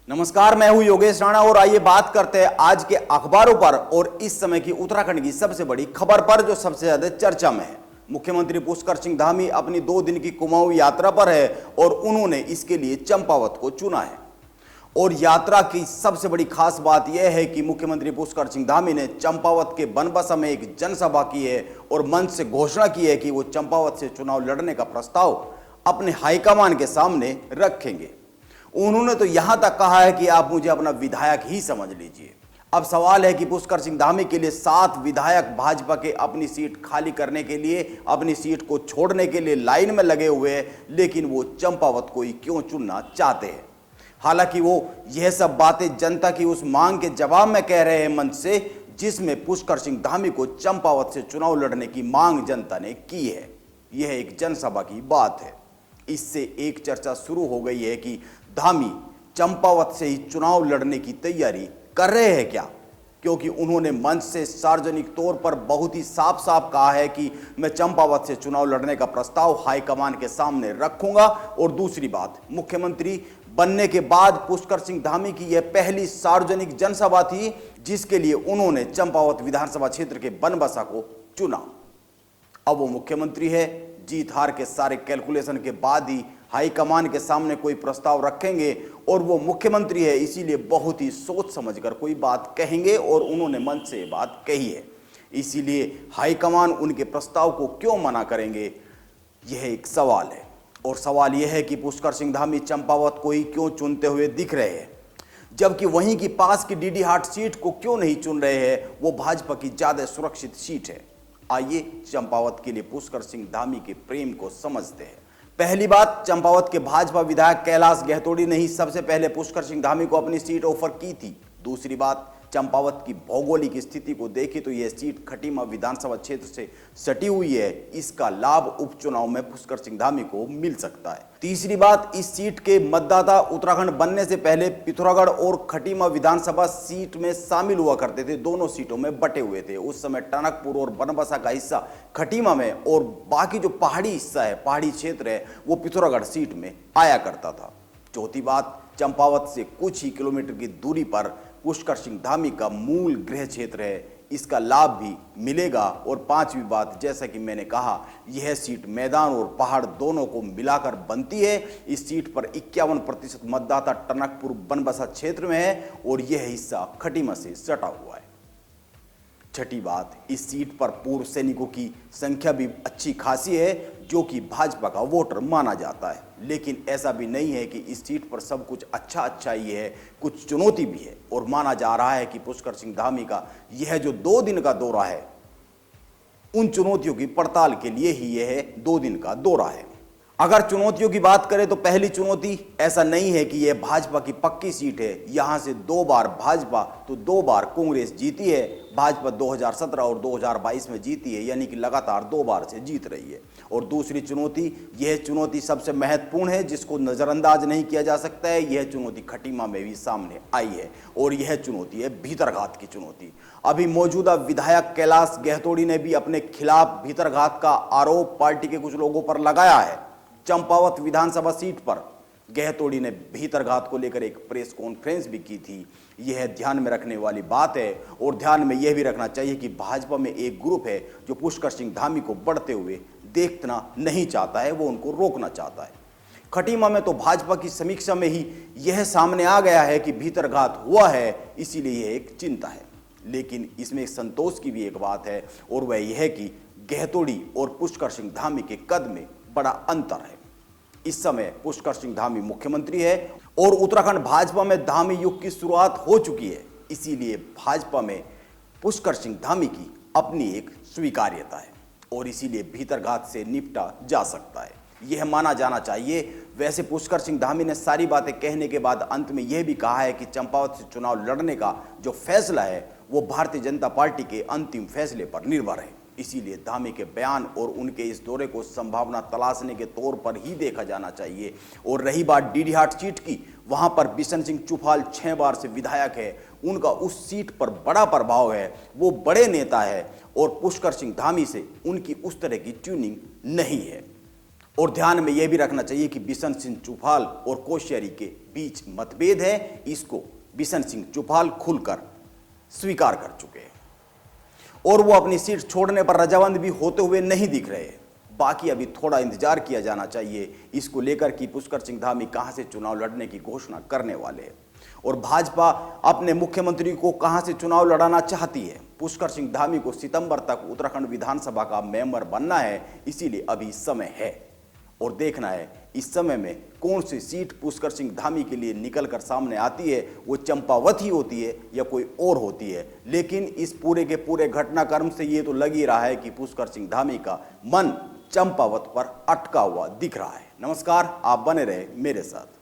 नमस्कार, मैं हूं योगेश राणा और आइए बात करते हैं आज के अखबारों पर और इस समय की उत्तराखंड की सबसे बड़ी खबर पर जो सबसे ज्यादा चर्चा में है। मुख्यमंत्री पुष्कर सिंह धामी अपनी 2 दिन की कुमाऊं यात्रा पर है और उन्होंने इसके लिए चंपावत को चुना है। और यात्रा की सबसे बड़ी खास बात यह है कि मुख्यमंत्री पुष्कर सिंह धामी ने चंपावत के बनबसा में एक जनसभा की है और मंच से घोषणा की है कि वो चंपावत से चुनाव लड़ने का प्रस्ताव अपने हाईकमान के सामने रखेंगे। उन्होंने तो यहां तक कहा है कि आप मुझे अपना विधायक ही समझ लीजिए। अब सवाल है कि पुष्कर सिंह धामी के लिए 7 विधायक भाजपा के अपनी सीट खाली करने के लिए, अपनी सीट को छोड़ने के लिए लाइन में लगे हुए हैं, लेकिन वो चंपावत को ही क्यों चुनना चाहते हैं। हालांकि वो यह सब बातें जनता की उस मांग के जवाब में कह रहे हैं मंच से, जिसमें पुष्कर सिंह धामी को चंपावत से चुनाव लड़ने की मांग जनता ने की है। यह एक जनसभा की बात है। इससे एक चर्चा शुरू हो गई है कि धामी चंपावत से ही चुनाव लड़ने की तैयारी कर रहे हैं क्या, क्योंकि उन्होंने मंच से सार्वजनिक तौर पर बहुत ही साफ साफ कहा है कि मैं चंपावत से चुनाव लड़ने का प्रस्ताव हाईकमान के सामने रखूंगा। और दूसरी बात, मुख्यमंत्री बनने के बाद पुष्कर सिंह धामी की यह पहली सार्वजनिक जनसभा थी जिसके लिए उन्होंने चंपावत विधानसभा क्षेत्र के बनबसा को चुना। अब वो मुख्यमंत्री है, जीत हार के सारे कैलकुलेशन के बाद ही हाईकमान के सामने कोई प्रस्ताव रखेंगे और वो मुख्यमंत्री है, इसीलिए बहुत ही सोच समझकर कोई बात कहेंगे और उन्होंने मंच से ये बात कही है। इसीलिए हाईकमान उनके प्रस्ताव को क्यों मना करेंगे, यह एक सवाल है। और सवाल यह है कि पुष्कर सिंह धामी चंपावत को ही क्यों चुनते हुए दिख रहे हैं, जबकि वहीं की पास की डीडी हाट सीट को क्यों नहीं चुन रहे हैं। वो भाजपा की ज्यादा सुरक्षित सीट है। आइए चंपावत के लिए पुष्कर सिंह धामी के प्रेम को समझते हैं। पहली बात, चंपावत के भाजपा विधायक कैलाश गहतोड़ी ने ही सबसे पहले पुष्कर सिंह धामी को अपनी सीट ऑफर की थी। दूसरी बात, चंपावत की भौगोलिक स्थिति को देखें तो यह सीट खटीमा विधानसभा क्षेत्र से सटी हुई है। इसका लाभ उपचुनाव में पुष्कर सिंह धामी को मिल सकता है। तीसरी बात, इस सीट के मतदाता उत्तराखंड बनने से पहले पिथौरागढ़ और खटीमा विधानसभा सीट में शामिल हुआ करते थे, दोनों सीटों में बटे हुए थे। उस समय टनकपुर और बनबसा का हिस्सा खटीमा में और बाकी जो पहाड़ी हिस्सा है, पहाड़ी क्षेत्र है, वो पिथौरागढ़ सीट में आया करता था। चौथी बात, चंपावत से कुछ ही किलोमीटर की दूरी पर पुष्कर सिंह धामी का मूल गृह क्षेत्र है, इसका लाभ भी मिलेगा। और पांचवी बात, जैसा कि मैंने कहा, यह सीट मैदान और पहाड़ दोनों को मिलाकर बनती है। इस सीट पर 51% मतदाता टनकपुर बनबसा क्षेत्र में है और यह हिस्सा खटीमा से सटा हुआ है। छठी बात, इस सीट पर पूर्व सैनिकों की संख्या भी अच्छी खासी है, जो कि भाजपा का वोटर माना जाता है। लेकिन ऐसा भी नहीं है कि इस सीट पर सब कुछ अच्छा ही है, कुछ चुनौती भी है। और माना जा रहा है कि पुष्कर सिंह धामी का यह जो 2 दिन का दौरा है, उन चुनौतियों की पड़ताल के लिए ही यह 2 दिन का दौरा है। अगर चुनौतियों की बात करें तो पहली चुनौती, ऐसा नहीं है कि यह भाजपा की पक्की सीट है। यहां से 2 बार भाजपा तो 2 बार कांग्रेस जीती है। भाजपा 2017 और 2022 में जीती है, यानी कि लगातार 2 बार से जीत रही है। और दूसरी चुनौती, यह चुनौती सबसे महत्वपूर्ण है, जिसको नजरअंदाज नहीं किया जा सकता है। यह चुनौती खटीमा में भी सामने आई है और यह चुनौती है भीतरघात की चुनौती। अभी मौजूदा विधायक कैलाश गहतोड़ी ने भी अपने खिलाफ भीतरघात का आरोप पार्टी के कुछ लोगों पर लगाया है। चंपावत विधानसभा सीट पर गहतोड़ी ने भीतरघात को लेकर एक प्रेस कॉन्फ्रेंस भी की थी। यह ध्यान में रखने वाली बात है। और ध्यान में यह भी रखना चाहिए कि भाजपा में एक ग्रुप है जो पुष्कर सिंह धामी को बढ़ते हुए देखना नहीं चाहता है, वो उनको रोकना चाहता है। खटीमा में तो भाजपा की समीक्षा में ही यह सामने आ गया है कि भीतरघात हुआ है, इसीलिए यह एक चिंता है। लेकिन इसमें संतोष की भी एक बात है, और वह यह है कि गहतोड़ी और पुष्कर सिंह धामी के कद में बड़ा अंतर है। इस समय पुष्कर सिंह धामी मुख्यमंत्री है और उत्तराखंड भाजपा में धामी युग की शुरुआत हो चुकी है। इसीलिए भाजपा में पुष्कर सिंह धामी की अपनी एक स्वीकार्यता है और इसीलिए भीतरघात से निपटा जा सकता है, यह माना जाना चाहिए। वैसे पुष्कर सिंह धामी ने सारी बातें कहने के बाद अंत में यह भी कहा है कि चंपावत से चुनाव लड़ने का जो फैसला है वो भारतीय जनता पार्टी के अंतिम फैसले पर निर्भर है। इसीलिए धामी के बयान और उनके इस दौरे को संभावना तलाशने के तौर पर ही देखा जाना चाहिए। और रही बात डीडी हाट सीट की, वहां पर बिशन सिंह चुफाल 6 बार से विधायक है, उनका उस सीट पर बड़ा प्रभाव है, वो बड़े नेता है और पुष्कर सिंह धामी से उनकी उस तरह की ट्यूनिंग नहीं है। और ध्यान में यह भी रखना चाहिए कि बिशन सिंह चुफाल और कोश्यारी के बीच मतभेद है, इसको बिशन सिंह चुफाल खुलकर स्वीकार कर चुके हैं और वो अपनी सीट छोड़ने पर रजामंद भी होते हुए नहीं दिख रहे। बाकी अभी थोड़ा इंतजार किया जाना चाहिए इसको लेकर कि पुष्कर सिंह धामी कहां से चुनाव लड़ने की घोषणा करने वाले हैं और भाजपा अपने मुख्यमंत्री को कहां से चुनाव लड़ाना चाहती है। पुष्कर सिंह धामी को सितंबर तक उत्तराखंड विधानसभा का मेंबर बनना है, इसीलिए अभी समय है और देखना है इस समय में कौन सी सीट पुष्कर सिंह धामी के लिए निकल कर सामने आती है, वो चंपावत ही होती है या कोई और होती है। लेकिन इस पूरे के पूरे घटनाक्रम से ये तो लग ही रहा है कि पुष्कर सिंह धामी का मन चंपावत पर अटका हुआ दिख रहा है। नमस्कार, आप बने रहे मेरे साथ।